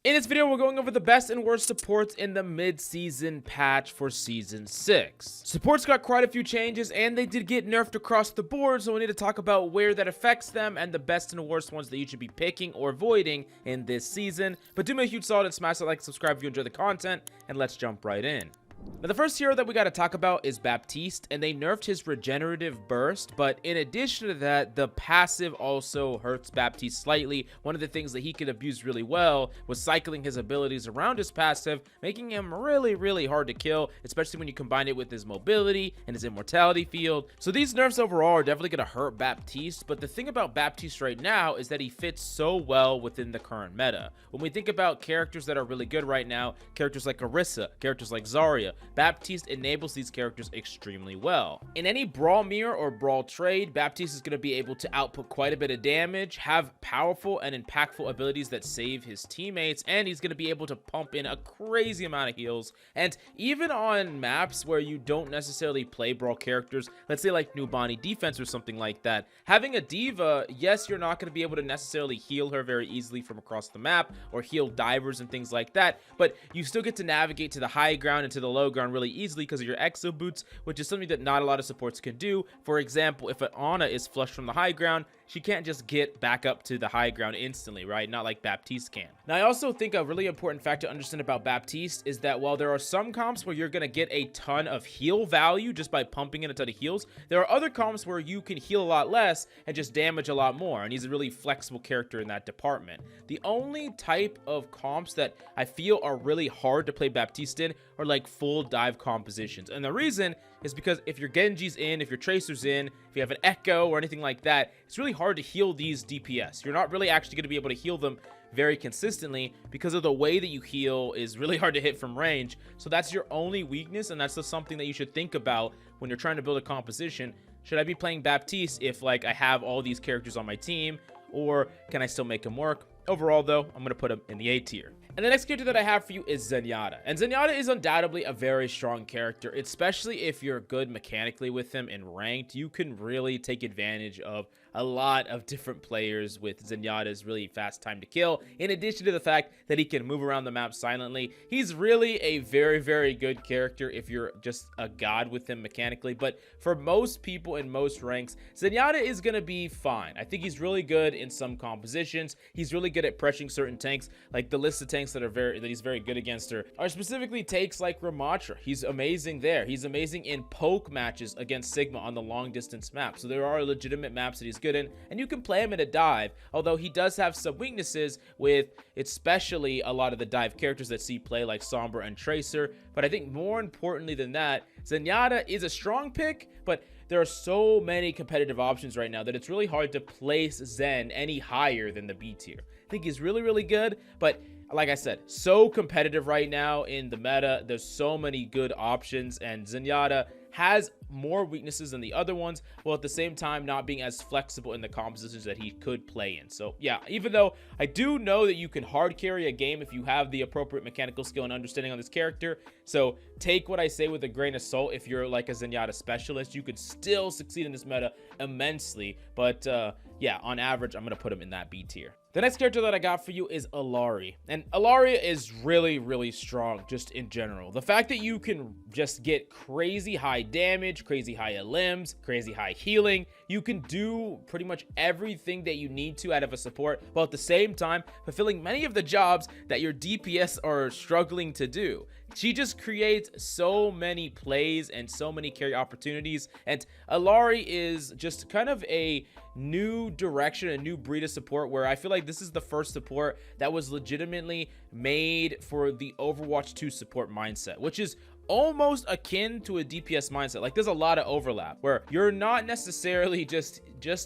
In this video, we're going over the best and worst supports in the mid-season patch for Season 6. Supports got quite a few changes, and they did get nerfed across the board, so we need to talk about where that affects them and the best and worst ones that you should be picking or avoiding in this season. But do me a huge solid and smash that like, subscribe if you enjoy the content, and let's jump right in. Now, the first hero that we got to talk about is Baptiste, and they nerfed his regenerative burst, but in addition to that, the passive also hurts Baptiste slightly. One of the things that he could abuse really well was cycling his abilities around his passive, making him really hard to kill, especially when you combine it with his mobility and his immortality field. So these nerfs overall are definitely going to hurt Baptiste, but the thing about Baptiste right now is that he fits so well within the current meta. When we think about characters that are really good right now, characters like Orisa, characters like Zarya, Baptiste enables these characters extremely well. In any brawl mirror or brawl trade, Baptiste is going to be able to output quite a bit of damage, have powerful and impactful abilities that save his teammates, and he's going to be able to pump in a crazy amount of heals. And even on maps where you don't necessarily play brawl characters, let's say like Nubani defense or something like that, having a diva, yes, you're not going to be able to necessarily heal her very easily from across the map or heal divers and things like that, but you still get to navigate to the high ground and to the low ground really easily because of your exo boots, which is something that not a lot of supports can do. For example, if an Ana is flushed from the high ground, she can't just get back up to the high ground instantly, right? Not like Baptiste can. Now, I also think a really important fact to understand about Baptiste is that while there are some comps where you're going to get a ton of heal value just by pumping in a ton of heals, there are other comps where you can heal a lot less and just damage a lot more, and he's a really flexible character in that department. The only type of comps that I feel are really hard to play Baptiste in are like full dive compositions, and the reason is because if your Genji's in, if your Tracer's in, if you have an Echo or anything like that, it's really hard to heal these DPS. You're not really actually going to be able to heal them very consistently because of the way that you heal is really hard to hit from range. So that's your only weakness, and that's just something that you should think about when you're trying to build a composition. Should I be playing Baptiste if like I have all these characters on my team, or can I still make him work? Overall though, I'm going to put him in the A tier. And the next character that I have for you is Zenyatta. And Zenyatta is undoubtedly a very strong character, especially if you're good mechanically with him in ranked. You can really take advantage of a lot of different players with Zenyatta's really fast time to kill, in addition to the fact that he can move around the map silently. He's really a very good character if you're just a god with him mechanically, but for most people in most ranks, Zenyatta is going to be fine. I think he's really good in some compositions. He's really good at pressuring certain tanks, like the list of tanks that he's very good against are specifically takes like Ramattra. He's amazing there. He's amazing in poke matches against Sigma on the long distance map. So there are legitimate maps that he's good in, and you can play him in a dive, although he does have some weaknesses with especially a lot of the dive characters that see play like Sombra and Tracer. But I think more importantly than that, Zenyatta is a strong pick, but there are so many competitive options right now that it's really hard to place Zen any higher than the B tier. I think he's really good, but like I said, so competitive right now in the meta. There's so many good options, and Zenyatta has more weaknesses than the other ones, while at the same time not being as flexible in the compositions that he could play in. So yeah, even though I do know that you can hard carry a game if you have the appropriate mechanical skill and understanding on this character, so take what I say with a grain of salt. If you're like a Zenyatta specialist, you could still succeed in this meta immensely, but yeah, on average, I'm going to put him in that B tier. The next character that I got for you is Illari, and Illari is really strong just in general. The fact that you can just get crazy high damage, crazy high limbs, crazy high healing, you can do pretty much everything that you need to out of a support, while at the same time fulfilling many of the jobs that your DPS are struggling to do. She just creates so many plays and so many carry opportunities, and Illari is just kind of a new direction, a new breed of support, where I feel like this is the first support that was legitimately made for the Overwatch 2 support mindset, which is almost akin to a DPS mindset. Like, there's a lot of overlap where you're not necessarily just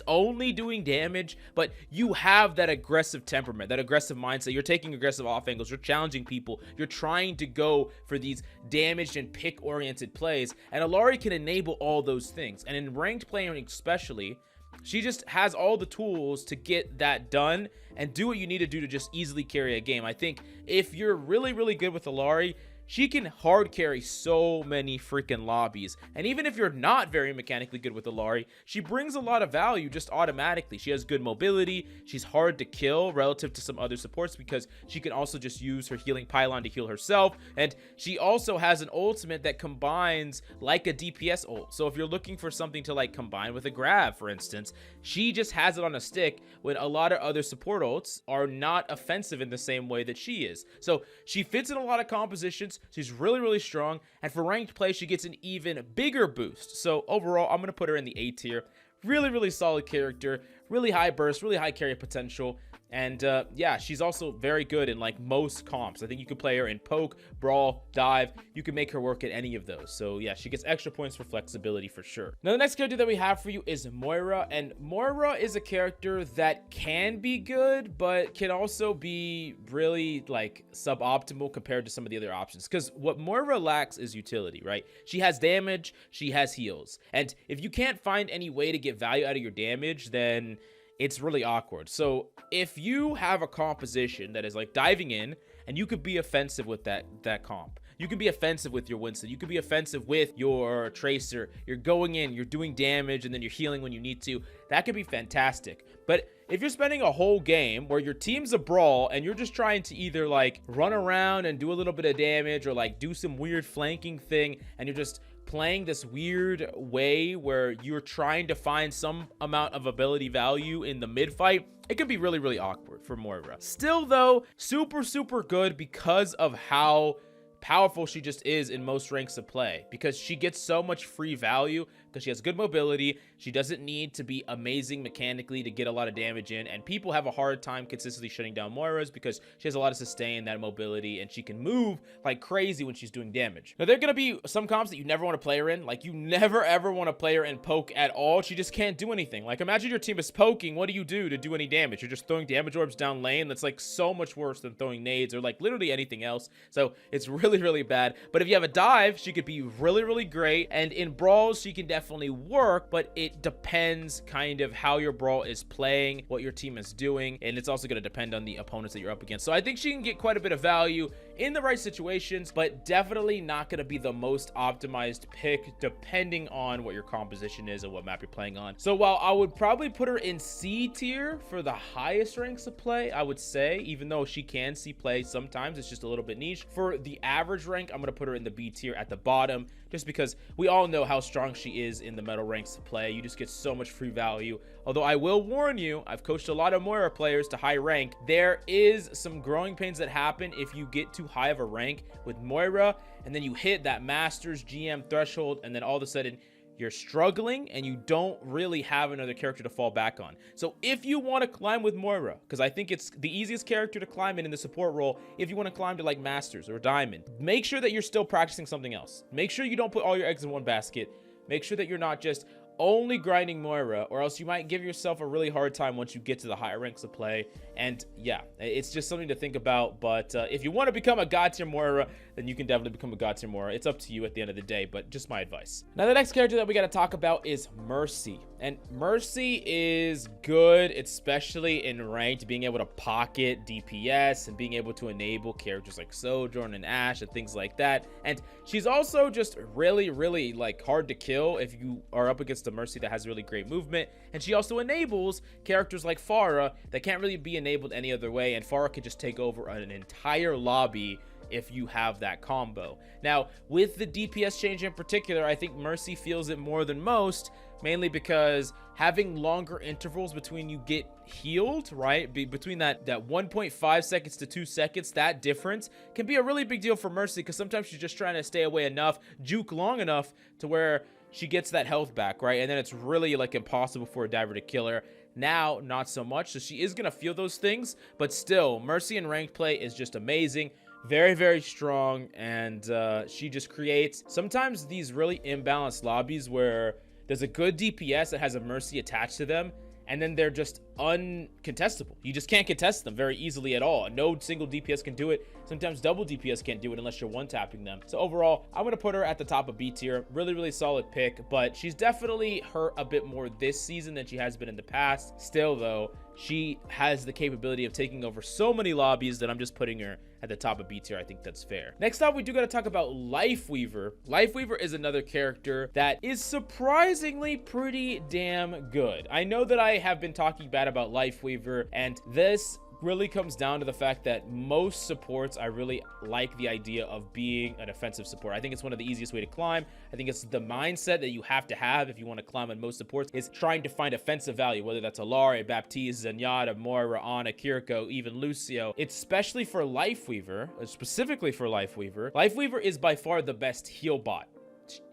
only doing damage, but you have that aggressive temperament, that aggressive mindset. You're taking aggressive off angles, you're challenging people, you're trying to go for these damaged and pick oriented plays, and Illari can enable all those things. And in ranked playing especially, she just has all the tools to get that done and do what you need to do to just easily carry a game. I think if you're really good with Illari, she can hard carry so many freaking lobbies. And even if you're not very mechanically good with the Lari, she brings a lot of value just automatically. She has good mobility. She's hard to kill relative to some other supports because she can also just use her healing pylon to heal herself. And she also has an ultimate that combines like a DPS ult. So if you're looking for something to like combine with a grab, for instance, she just has it on a stick when a lot of other support ults are not offensive in the same way that she is. So she fits in a lot of compositions. She's really strong, and for ranked play she gets an even bigger boost. So overall I'm gonna put her in the A tier. Really solid character, really high burst, really high carry potential. And yeah, she's also very good in like most comps. I think you can play her in poke, brawl, dive. You can make her work at any of those. So yeah, she gets extra points for flexibility for sure. Now the next character that we have for you is Moira. And Moira is a character that can be good, but can also be really like suboptimal compared to some of the other options. Because what Moira lacks is utility, right? She has damage, she has heals. And if you can't find any way to get value out of your damage, then it's really awkward. So if you have a composition that is like diving in, and you could be offensive with that comp, you can be offensive with your Winston, you can be offensive with your Tracer, you're going in, you're doing damage, and then you're healing when you need to, that could be fantastic. But if you're spending a whole game where your team's a brawl and you're just trying to either like run around and do a little bit of damage or like do some weird flanking thing, and you're just playing this weird way where you're trying to find some amount of ability value in the mid fight, it can be really awkward for Moira. Still though, super good because of how powerful she just is in most ranks of play, because she gets so much free value because she has good mobility. She doesn't need to be amazing mechanically to get a lot of damage in, and people have a hard time consistently shutting down Moira's because she has a lot of sustain, that mobility, and she can move like crazy when she's doing damage. Now there are going to be some comps that you never want to play her in. Like you never ever want to play her in poke at all. She just can't do anything. Like imagine your team is poking, what do you do to do any damage? You're just throwing damage orbs down lane. That's like so much worse than throwing nades or like literally anything else. So it's really bad. But if you have a dive, she could be really great, and in brawls she can definitely work, but it depends kind of how your brawl is playing, what your team is doing, and it's also going to depend on the opponents that you're up against. So I think she can get quite a bit of value in the right situations, but definitely not going to be the most optimized pick depending on what your composition is and what map you're playing on. So while I would probably put her in C tier for the highest ranks of play, I would say, even though she can see play sometimes, it's just a little bit niche. For the average rank, I'm going to put her in the B tier at the bottom, just because we all know how strong she is in the metal ranks to play. You just get so much free value. Although I will warn you, I've coached a lot of Moira players to high rank. There is some growing pains that happen if you get too high of a rank with Moira, and then you hit that Masters GM threshold, and then all of a sudden you're struggling and you don't really have another character to fall back on. So if you want to climb with Moira, because I think it's the easiest character to climb in the support role, if you want to climb to like Masters or Diamond, make sure that you're still practicing something else. Make sure you don't put all your eggs in one basket. Make sure that you're not just only grinding Moira, or else you might give yourself a really hard time once you get to the higher ranks of play. And yeah, it's just something to think about. But if you want to become a god tier Moira, then you can definitely become a god tier Moira. It's up to you at the end of the day, but just my advice. Now the next character that we got to talk about is Mercy. And Mercy is good, especially in ranked, being able to pocket DPS and being able to enable characters like Sojourn and Ashe and things like that. And she's also just really like hard to kill if you are up against a Mercy that has really great movement. And she also enables characters like Pharah that can't really be enabled any other way, and Pharah can just take over an entire lobby if you have that combo. Now with the DPS change in particular, I think Mercy feels it more than most, mainly because having longer intervals between you get healed, right, between that 1.5 seconds to 2 seconds, that difference can be a really big deal for Mercy, because sometimes she's just trying to stay away enough, juke long enough to where she gets that health back, right? And then it's really like impossible for a diver to kill her. Now, not so much. So she is going to feel those things, but still, Mercy in ranked play is just amazing. Very strong, and she just creates sometimes these really imbalanced lobbies where there's a good DPS that has a Mercy attached to them, and then they're just uncontestable. You just can't contest them very easily at all. No single DPS can do it. Sometimes double DPS can't do it unless you're one-tapping them. So overall, I'm going to put her at the top of B tier. Really solid pick, but she's definitely hurt a bit more this season than she has been in the past. Still, though, she has the capability of taking over so many lobbies that I'm just putting her at the top of B tier. I think that's fair. Next up, we do got to talk about Lifeweaver. Lifeweaver is another character that is surprisingly pretty damn good. I know that I have been talking bad about Lifeweaver, and this really comes down to the fact that most supports, I really like the idea of being an offensive support. I think it's one of the easiest way to climb. I think it's the mindset that you have to have if you want to climb on most supports, is trying to find offensive value, whether that's Alari, Baptiste, Zenyatta, Moira, Ana, Kiriko, even Lucio. It's especially for Lifeweaver, specifically for Lifeweaver. Lifeweaver is by far the best heal bot.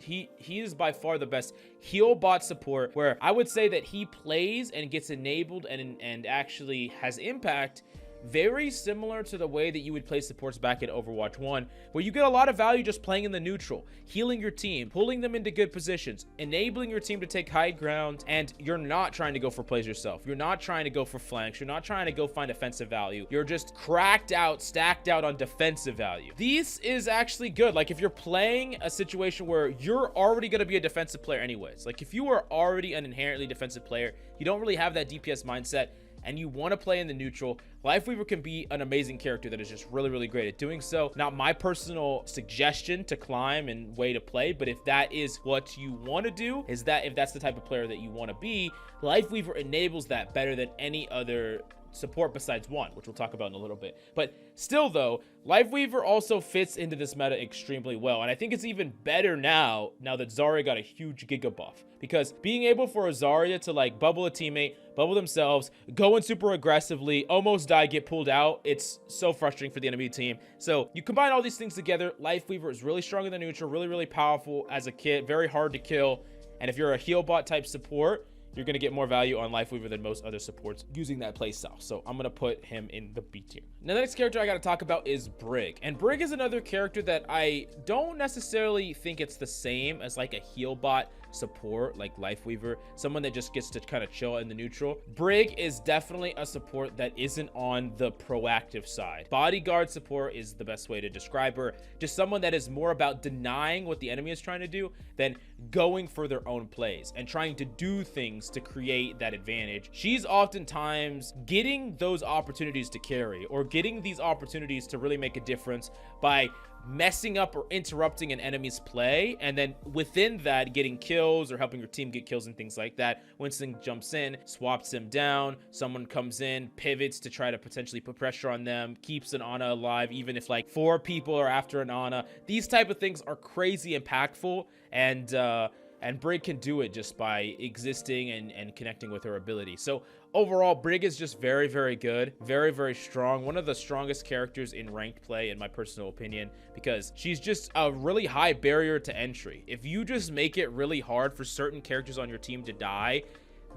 He is by far the best heal bot support, where I would say that he plays and gets enabled and actually has impact very similar to the way that you would play supports back in Overwatch 1, where you get a lot of value just playing in the neutral, healing your team, pulling them into good positions, enabling your team to take high ground, and you're not trying to go for plays yourself. You're not trying to go for flanks. You're not trying to go find offensive value. You're just cracked out, stacked out on defensive value. This is actually good. Like, if you're playing a situation where you're already going to be a defensive player anyways, like if you are already an inherently defensive player, you don't really have that DPS mindset, and you want to play in the neutral, Lifeweaver can be an amazing character that is just really, really great at doing so. Not my personal suggestion to climb and way to play, but if that is what you want to do, if that's the type of player that you want to be, Lifeweaver enables that better than any other support besides one, which we'll talk about in a little bit. But still though, Lifeweaver also fits into this meta extremely well, and I think it's even better now that Zarya got a huge giga buff, because being able for a Zarya to like bubble a teammate, bubble themselves, go in super aggressively, almost die, get pulled out, it's so frustrating for the enemy team. So you combine all these things together, Lifeweaver is really strong in the neutral, really, really powerful as a kit, very hard to kill, and if you're a heal bot type support, you're going to get more value on Lifeweaver than most other supports using that playstyle. So I'm going to put him in the B tier. Now, the next character I got to talk about is Brig. And Brig is another character that I don't necessarily think it's the same as like a heal bot support like Lifeweaver, someone that just gets to kind of chill in the neutral. Brig is definitely a support that isn't on the proactive side. Bodyguard support is the best way to describe her. Just someone that is more about denying what the enemy is trying to do than going for their own plays and trying to do things to create that advantage. She's oftentimes getting those opportunities to carry, or getting these opportunities to really make a difference by messing up or interrupting an enemy's play, and then within that getting kills or helping your team get kills and things like that. Winston jumps in, swaps him down, someone comes in, pivots to try to potentially put pressure on them, keeps an Ana alive even if like 4 people are after an Ana. These type of things are crazy impactful, and Brig can do it just by existing and connecting with her ability. So overall, Brig is just very, very good, very, very strong. One of the strongest characters in ranked play, in my personal opinion, because she's just a really high barrier to entry. If you just make it really hard for certain characters on your team to die,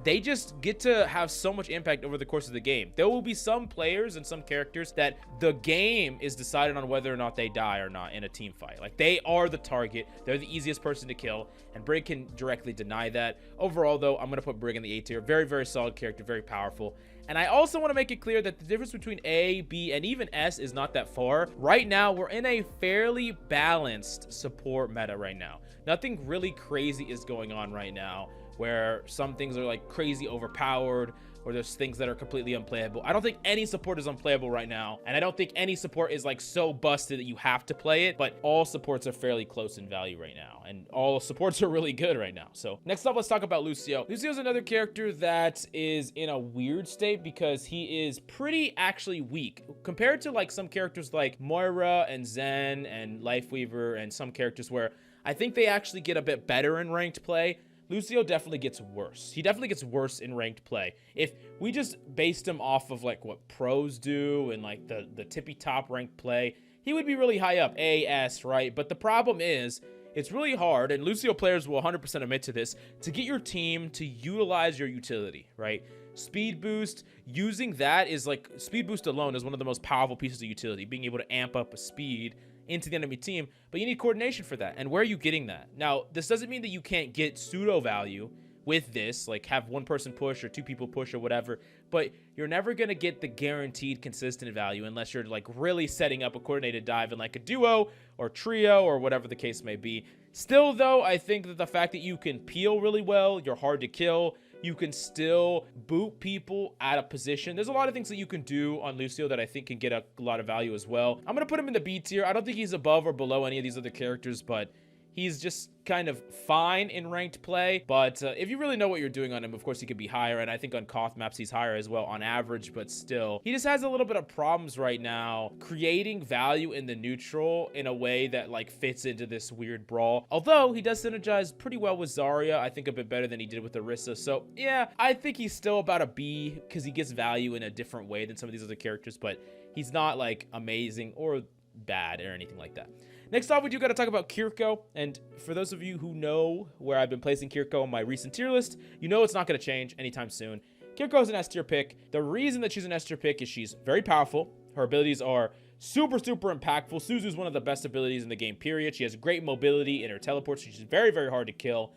they just get to have so much impact over the course of the game. There will be some players and some characters that the game is decided on whether or not they die or not in a team fight. Like, they are the target. They're the easiest person to kill, and Brig can directly deny that. Overall, though, I'm going to put Brig in the A tier. Very, very solid character, very powerful. And I also want to make it clear that the difference between A, B, and even S is not that far. Right now, we're in a fairly balanced support meta right now. Nothing really crazy is going on right now, where some things are like crazy overpowered, or there's things that are completely unplayable. I don't think any support is unplayable right now, and I don't think any support is like so busted that you have to play it, but all supports are fairly close in value right now, and all supports are really good right now. So next up, let's talk about Lucio. Lucio is another character that is in a weird state because he is pretty actually weak compared to like some characters like Moira and Zen and Lifeweaver, and some characters where I think they actually get a bit better in ranked play. Lucio definitely gets worse. He definitely gets worse in ranked play. If we just based him off of like what pros do and like the tippy top ranked play, he would be really high up, A, S, right? But the problem is, it's really hard, and Lucio players will 100% admit to this, to get your team to utilize your utility, right? Speed boost, using that is like, speed boost alone is one of the most powerful pieces of utility, being able to amp up a speed into the enemy team, but you need coordination for that. And where are you getting that? Now, this doesn't mean that you can't get pseudo value with this, like have one person push or 2 people push or whatever, but you're never going to get the guaranteed consistent value unless you're like really setting up a coordinated dive in like a duo or trio or whatever the case may be. Still though, I think that the fact that you can peel really well, you're hard to kill, you can still boot people out of position. There's a lot of things that you can do on Lucio that I think can get a lot of value as well. I'm going to put him in the B tier. I don't think he's above or below any of these other characters, but he's just kind of fine in ranked play. But if you really know what you're doing on him, of course, he could be higher. And I think on Koth maps, he's higher as well on average. But still, he just has a little bit of problems right now creating value in the neutral in a way that like fits into this weird brawl. Although he does synergize pretty well with Zarya, I think a bit better than he did with Orisa. So yeah, I think he's still about a B because he gets value in a different way than some of these other characters. But he's not like amazing or bad or anything like that. Next off, we do got to talk about Kiriko, and for those of you who know where I've been placing Kiriko on my recent tier list, you know it's not going to change anytime soon. Kiriko is an S tier pick. The reason that she's an S tier pick is she's very powerful. Her abilities are super impactful. Suzu's one of the best abilities in the game, period. She has great mobility in her teleports. She's very hard to kill.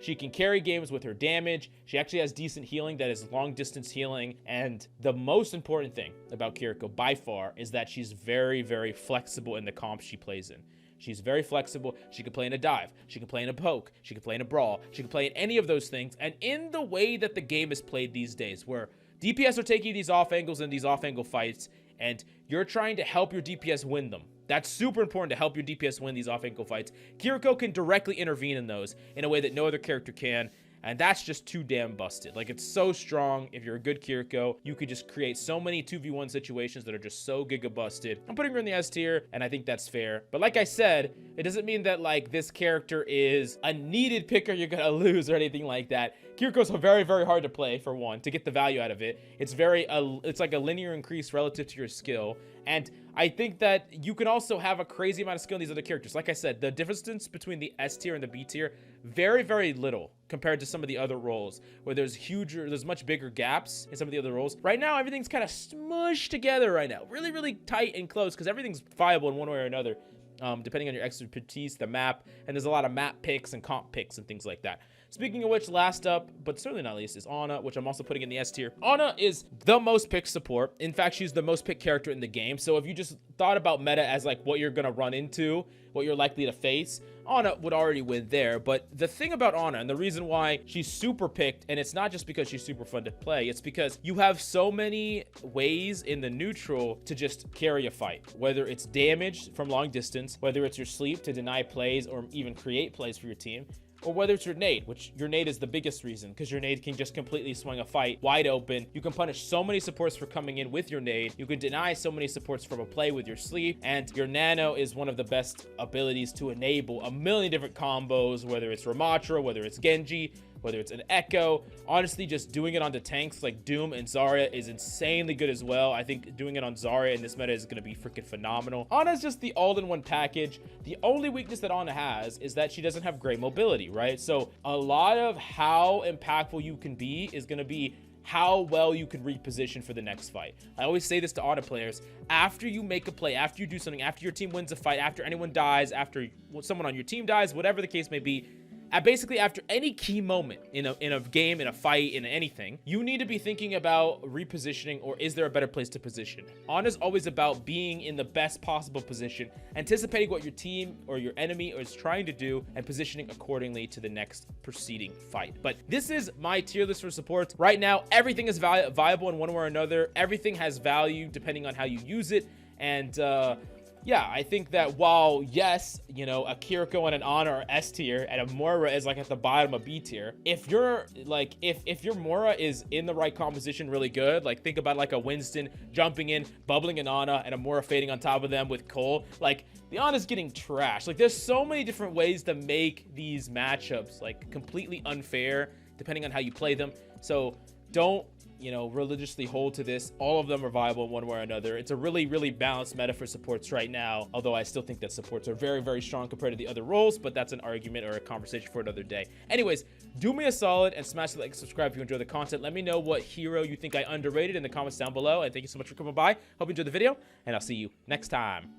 She can carry games with her damage. She actually has decent healing that is long distance healing. And the most important thing about Kiriko by far is that she's very flexible in the comps she plays in. She's very flexible. She can play in a dive. She can play in a poke. She can play in a brawl. She can play in any of those things. And in the way that the game is played these days, where DPS are taking these off angles and these off angle fights, and you're trying to help your DPS win them. That's super important to help your DPS win these off ankle fights. Kiriko can directly intervene in those in a way that no other character can. And that's just too damn busted. Like, it's so strong. If you're a good Kiriko, you could just create so many 2v1 situations that are just so giga busted. I'm putting her in the S tier, and I think that's fair. But like I said, it doesn't mean that, like, this character is a needed picker you're gonna lose or anything like that. Kiriko's very hard to play, for one, to get the value out of it. It's it's like a linear increase relative to your skill. And I think that you can also have a crazy amount of skill in these other characters. Like I said, the difference between the S tier and the B tier, very little compared to some of the other roles where there's much bigger gaps in some of the other roles. Right now, everything's kind of smushed together right now. Really tight and close because everything's viable in one way or another, depending on your expertise, the map, and there's a lot of map picks and comp picks and things like that. Speaking of which, last up, but certainly not least, is Ana, which I'm also putting in the S tier. Ana is the most picked support. In fact, she's the most picked character in the game. So if you just thought about meta as like what you're gonna run into, what you're likely to face, Ana would already win there. But the thing about Ana, and the reason why she's super picked, and it's not just because she's super fun to play, it's because you have so many ways in the neutral to just carry a fight. Whether it's damage from long distance, whether it's your sleep to deny plays or even create plays for your team, or whether it's your nade, which your nade is the biggest reason, because your nade can just completely swing a fight wide open. You can punish so many supports for coming in with your nade. You can deny so many supports from a play with your sleep. And your nano is one of the best abilities to enable a million different combos, whether it's Ramatra, whether it's Genji, whether it's an Echo. Honestly, just doing it onto tanks like Doom and Zarya is insanely good as well. I think doing it on Zarya in this meta is going to be freaking phenomenal. Ana's just the all-in-one package. The only weakness that Ana has is that she doesn't have great mobility, right? So a lot of how impactful you can be is going to be how well you can reposition for the next fight. I always say this to auto players: after you make a play, after you do something, after your team wins a fight, after anyone dies, after someone on your team dies, whatever the case may be, basically after any key moment in a game, in a fight, in anything, you need to be thinking about repositioning, or is there a better place to position? Ana's always about being in the best possible position, anticipating what your team or your enemy is trying to do, and positioning accordingly to the next preceding fight. But this is my tier list for supports. Right now, everything is viable in one way or another. Everything has value depending on how you use it. And yeah, I think that while, yes, you know, a Kiriko and an Ana are S tier, and a Moira is like at the bottom of B tier, if you're like, if your Moira is in the right composition really good, like think about like a Winston jumping in, bubbling an Ana, and a Moira fading on top of them with Cole, like the Ana's getting trashed. Like there's so many different ways to make these matchups like completely unfair depending on how you play them. So don't, you know, religiously hold to this. All of them are viable in one way or another. It's a really balanced meta for supports right now, although I still think that supports are very strong compared to the other roles, but that's an argument or a conversation for another day. Anyways, do me a solid and smash the like and subscribe if you enjoy the content. Let me know what hero you think I underrated in the comments down below, and thank you so much for coming by. Hope you enjoyed the video, and I'll see you next time.